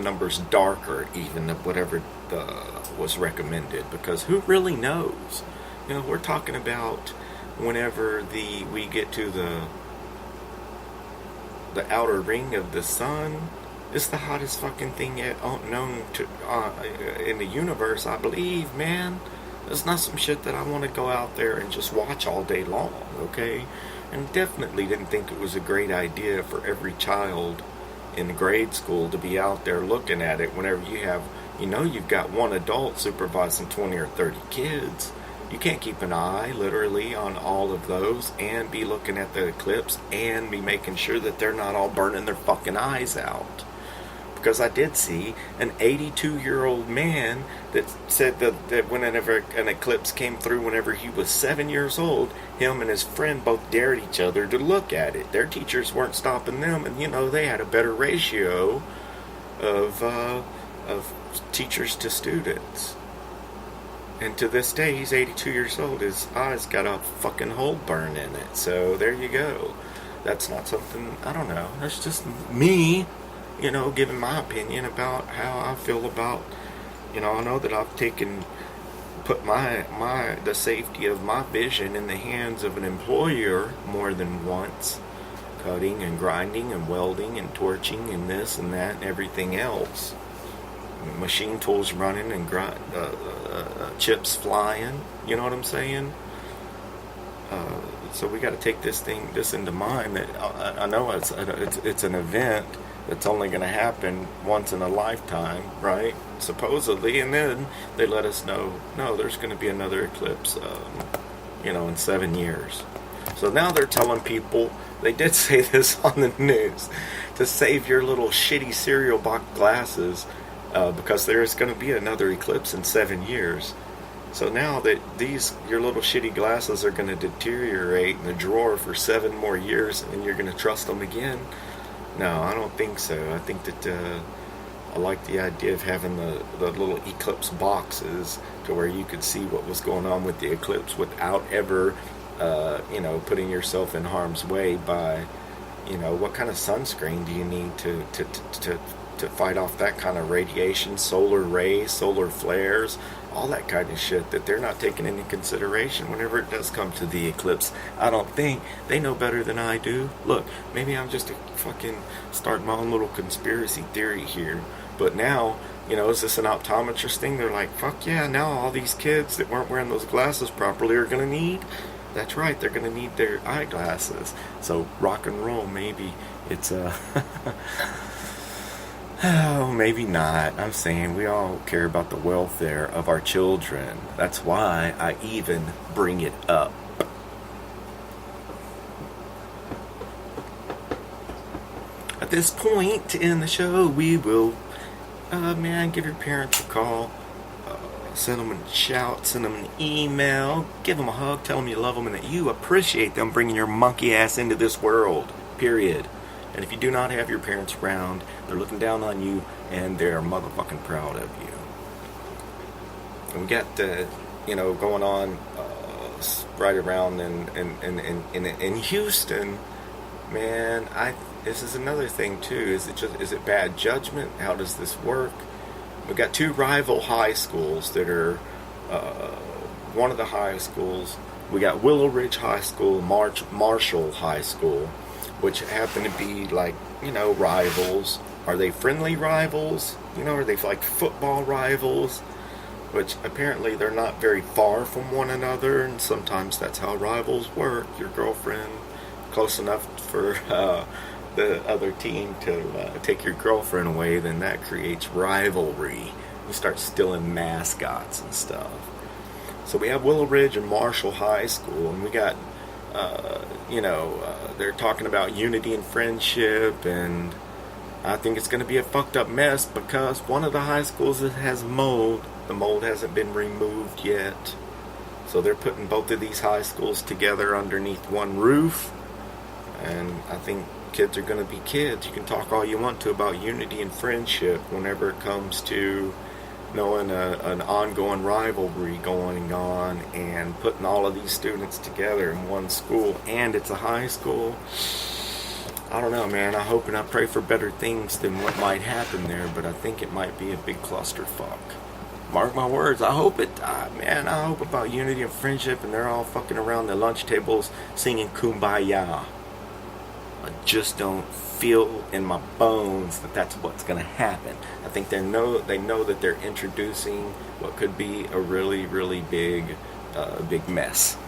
numbers darker even than whatever was recommended, because who really knows? You know, we're talking about whenever we get to the outer ring of the sun. It's the hottest fucking thing yet known to in the universe, I believe, man. It's not some shit that I want to go out there and just watch all day long, okay? And definitely didn't think it was a great idea for every child in grade school to be out there looking at it whenever you've got one adult supervising 20 or 30 kids. You can't keep an eye, literally, on all of those and be looking at the eclipse and be making sure that they're not all burning their fucking eyes out. Because I did see an 82-year-old man that said that whenever an eclipse came through whenever he was 7 years old, him and his friend both dared each other to look at it. Their teachers weren't stopping them, and they had a better ratio of teachers to students. And to this day, he's 82 years old. His eyes got a fucking hole burn in it. So there you go. That's not something, I don't know. That's just me, giving my opinion about how I feel about, I know that I've put the safety of my vision in the hands of an employer more than once. Cutting and grinding and welding and torching and this and that and everything else. Machine tools running and chips flying. You know what I'm saying? So we got to take this into mind that I know it's an event that's only going to happen once in a lifetime, right? Supposedly, and then they let us know, no, there's going to be another eclipse, in 7 years. So now they're telling people, they did say this on the news, to save your little shitty cereal box glasses. Because there is going to be another eclipse in 7 years. So now that your little shitty glasses are going to deteriorate in the drawer for 7 more years, and you're going to trust them again? No, I don't think so. I think that I like the idea of having the little eclipse boxes to where you could see what was going on with the eclipse without ever, putting yourself in harm's way by, what kind of sunscreen do you need to fight off that kind of radiation, solar rays, solar flares, all that kind of shit that they're not taking into consideration whenever it does come to the eclipse. I don't think they know better than I do. Look, maybe I'm just starting my own little conspiracy theory here, but now, is this an optometrist thing? They're like, fuck yeah, now all these kids that weren't wearing those glasses properly are going to need, that's right, they're going to need their eyeglasses. So rock and roll, maybe it's Oh, maybe not. I'm saying we all care about the welfare of our children. That's why I even bring it up. At this point in the show, we will, give your parents a call, send them a shout, send them an email, give them a hug, tell them you love them and that you appreciate them bringing your monkey ass into this world. Period. And if you do not have your parents around, they're looking down on you, and they're motherfucking proud of you. And we got, going on right around in Houston, man. This is another thing too. Is it bad judgment? How does this work? We got 2 rival high schools that are one of the high schools. We got Willow Ridge High School, Marshall High School, which happen to be rivals. Are they friendly rivals? Are they like football rivals? Which apparently they're not very far from one another, and sometimes that's how rivals work. Your girlfriend close enough for the other team to take your girlfriend away, then that creates rivalry. You start stealing mascots and stuff. So we have Willow Ridge and Marshall High School, and we got they're talking about unity and friendship, and I think it's going to be a fucked up mess because one of the high schools has mold. The mold hasn't been removed yet. So they're putting both of these high schools together underneath one roof, and I think kids are going to be kids. You can talk all you want to about unity and friendship whenever it comes to knowing an ongoing rivalry going on and putting all of these students together in one school, and it's a high school. I don't know, man. I hope and I pray for better things than what might happen there, but I think it might be a big clusterfuck. Mark my words. I hope it, man. I hope about unity and friendship, and they're all fucking around the lunch tables singing "Kumbaya." I just don't feel in my bones that that's what's going to happen. I think they know that they're introducing what could be a really, really big mess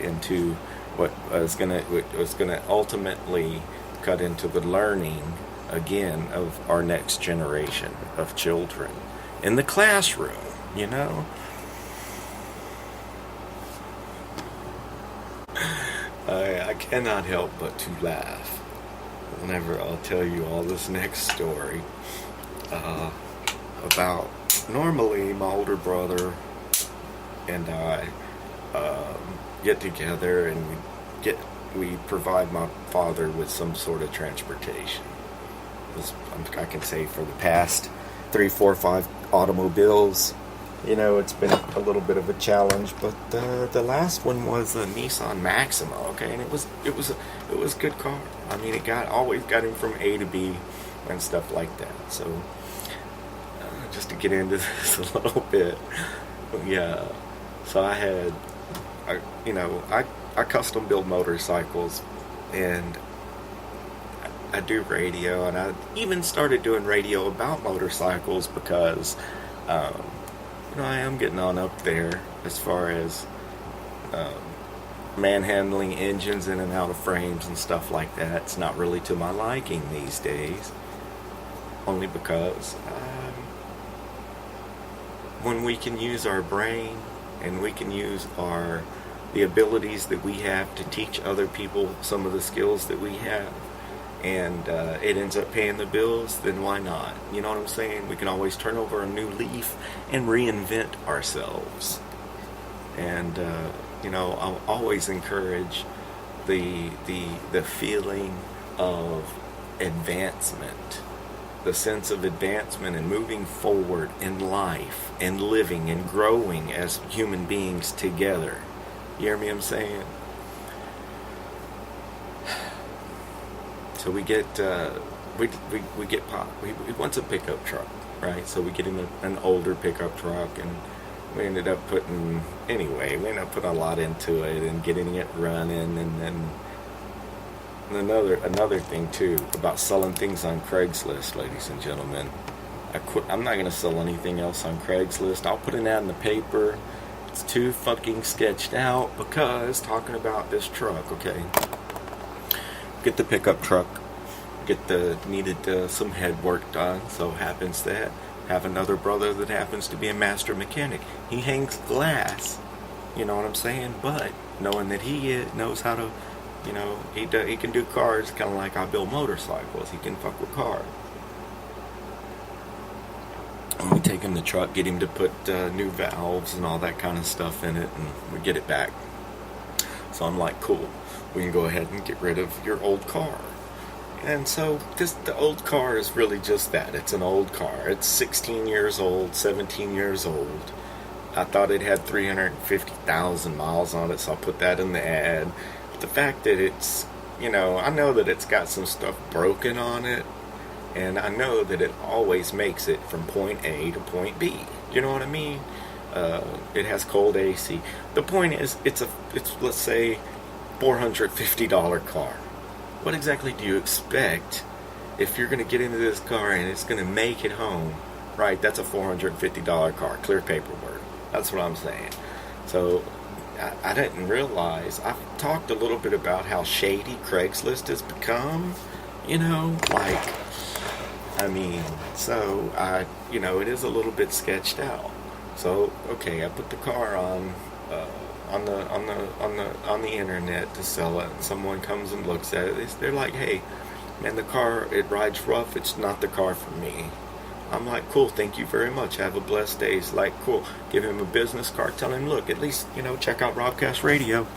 into what was going to ultimately cut into the learning again of our next generation of children in the classroom, you know. I cannot help but to laugh whenever I'll tell you all this next story about normally my older brother and I get together and we provide my father with some sort of transportation. I can say for the past 3, 4, 5 automobiles, you know, it's been a little bit of a challenge, but the last one was a Nissan Maxima, okay, and it was a good car. I mean, it always got him from A to B and stuff like that. So just to get into this a little bit, yeah. So I custom build motorcycles, and I do radio, and I even started doing radio about motorcycles because I am getting on up there as far as manhandling engines in and out of frames and stuff like that. It's not really to my liking these days, only because when we can use our brain and we can use the abilities that we have to teach other people some of the skills that we have, and it ends up paying the bills, then why not? You know what I'm saying? We can always turn over a new leaf and reinvent ourselves. And I'll always encourage the feeling of advancement, the sense of advancement and moving forward in life and living and growing as human beings together. You hear me? I'm saying. So we want a pickup truck, right? So we get him an older pickup truck, and we ended up putting a lot into it and getting it running, and then another thing too about selling things on Craigslist, ladies and gentlemen. I'm not gonna sell anything else on Craigslist. I'll put an ad in the paper. It's too fucking sketched out because talking about this truck, okay. Get the pickup truck, needed some head work done. So happens that have another brother that happens to be a master mechanic. He hangs glass, you know what I'm saying? But knowing that he knows how to, he can do cars, kind of like I build motorcycles. He can fuck with cars. And we take him the truck, get him to put new valves and all that kind of stuff in it, and we get it back. So I'm like, cool. We can go ahead and get rid of your old car. And so the old car is really just that. It's an old car. It's 16 years old, 17 years old. I thought it had 350,000 miles on it, so I'll put that in the ad. But the fact that it's, I know that it's got some stuff broken on it, and I know that it always makes it from point A to point B. You know what I mean? It has cold AC. The point is, it's let's say, $450 car. What exactly do you expect if you're going to get into this car and it's going to make it home? Right, that's a $450 car, clear paperwork. That's what I'm saying. So I didn't realize. I've talked a little bit about how shady Craigslist has become. It is a little bit sketched out. So okay, I put the car on the internet to sell it, and someone comes and looks at it. They're like, hey man, the car, it rides rough, it's not the car for me. I'm like, cool, thank you very much, have a blessed day. It's like, cool, give him a business card, tell him, look, at least check out Robcast Radio.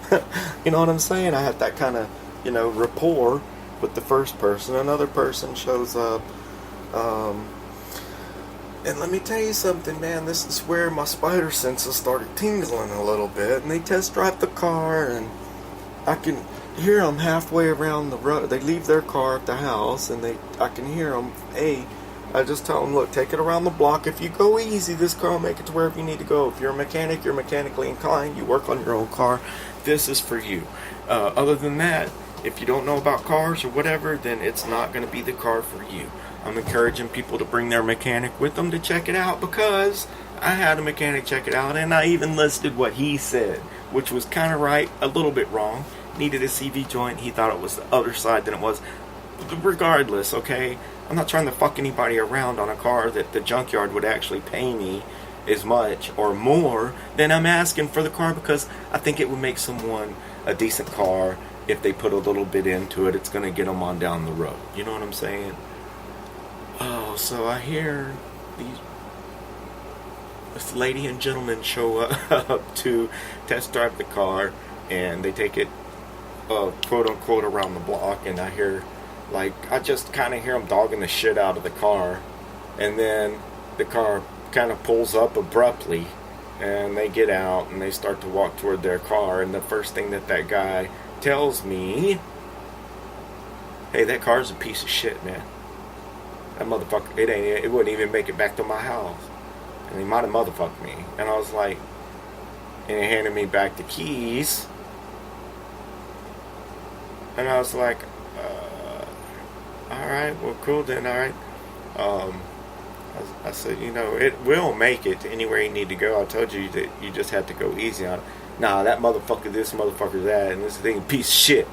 You know what I'm saying? I had that kind of rapport with the first person. Another person shows up, and let me tell you something, man, this is where my spider senses started tingling a little bit, and they test drive the car, and hear them halfway around the road. They leave their car at the house, and I can hear them. I just tell them, look, take it around the block. If you go easy, this car will make it to wherever you need to go. If you're a mechanic, you're mechanically inclined, you work on your own car, this is for you. Other than that, if you don't know about cars or whatever, then it's not going to be the car for you. I'm encouraging people to bring their mechanic with them to check it out, because I had a mechanic check it out, and I even listed what he said, which was kind of right, a little bit wrong. Needed a CV joint. He thought it was the other side than it was. Regardless, okay? I'm not trying to fuck anybody around on a car that the junkyard would actually pay me as much or more than I'm asking for the car, because I think it would make someone a decent car if they put a little bit into it. It's going to get them on down the road. You know what I'm saying? Oh, so I hear this lady and gentleman show up to test drive the car, and they take it quote unquote around the block, and I hear, like, I just kind of hear them dogging the shit out of the car, and then the car kind of pulls up abruptly, and they get out and they start to walk toward their car, and the first thing that guy tells me, hey, that car's a piece of shit, man. That motherfucker, it wouldn't even make it back to my house, and he might have motherfucked me. And I was like, and he handed me back the keys, and I was like, alright, well, cool then, alright. I said, it will make it to anywhere you need to go. I told you that you just had to go easy on it. Nah, that motherfucker this, motherfucker that, and this thing, piece of shit.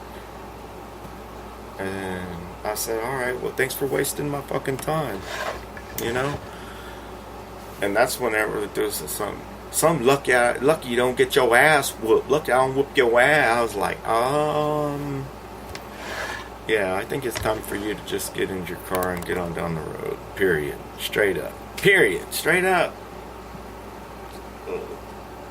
And I said, alright, well, thanks for wasting my fucking time, And that's whenever there's some lucky you don't get your ass whooped. Lucky I don't whoop your ass. I was like, yeah, I think it's time for you to just get in your car and get on down the road. Period. Straight up. Period. Straight up.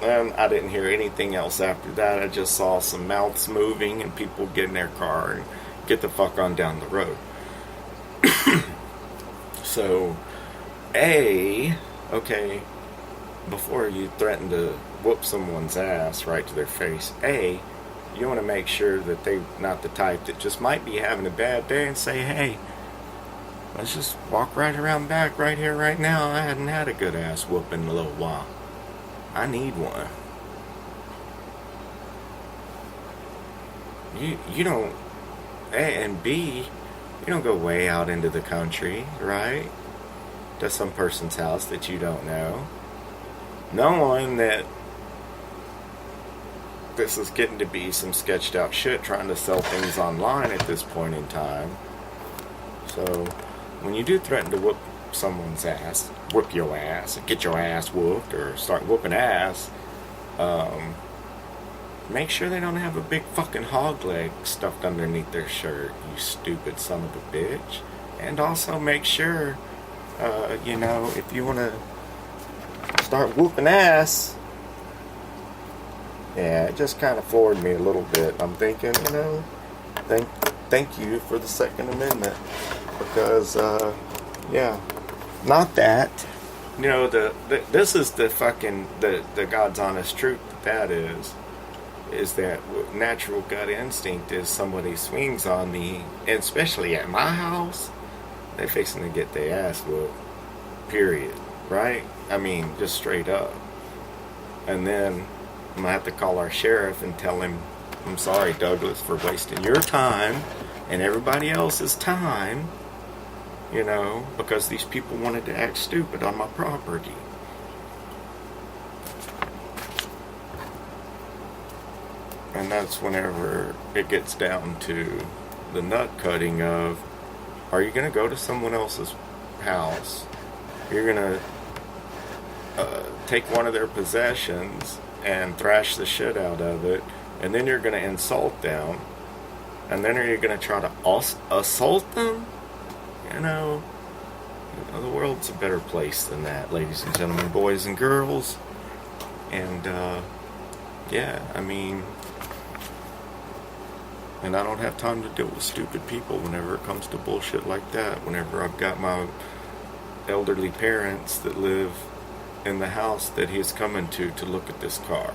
And I didn't hear anything else after that. I just saw some mouths moving and people get in their car and get the fuck on down the road. So, okay, before you threaten to whoop someone's ass right to their face, you want to make sure that they're not the type that just might be having a bad day and say, hey, let's just walk right around back right here, right now. I hadn't had a good ass whooping in a little while. I need one. You don't, and B, you don't go way out into the country, right? To some person's house that you don't know. Knowing that this is getting to be some sketched out shit trying to sell things online at this point in time. So, when you do threaten to whoop someone's ass, whoop your ass, get your ass whooped, or start whooping ass, make sure they don't have a big fucking hog leg stuffed underneath their shirt, you stupid son of a bitch. And also make sure, if you want to start whooping ass, yeah, it just kind of floored me a little bit. I'm thinking, thank you for the Second Amendment, because, not that, this is the fucking, the God's honest truth that is that natural gut instinct is somebody swings on me, and especially at my house, they're fixing to get their ass whooped, period, right? I mean, just straight up. And then I'm going to have to call our sheriff and tell him, I'm sorry, Douglas, for wasting your time and everybody else's time, because these people wanted to act stupid on my property. And that's whenever it gets down to the nut cutting of, are you going to go to someone else's house? You're going to take one of their possessions and thrash the shit out of it, and then you're going to insult them, and then you're going to try to assault them? The world's a better place than that, ladies and gentlemen, boys and girls. And, and I don't have time to deal with stupid people whenever it comes to bullshit like that. Whenever I've got my elderly parents that live in the house that he's coming to look at this car.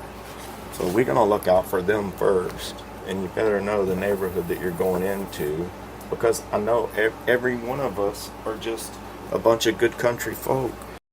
So we're going to look out for them first. and you better know the neighborhood that you're going into, because I know every one of us are just a bunch of good country folk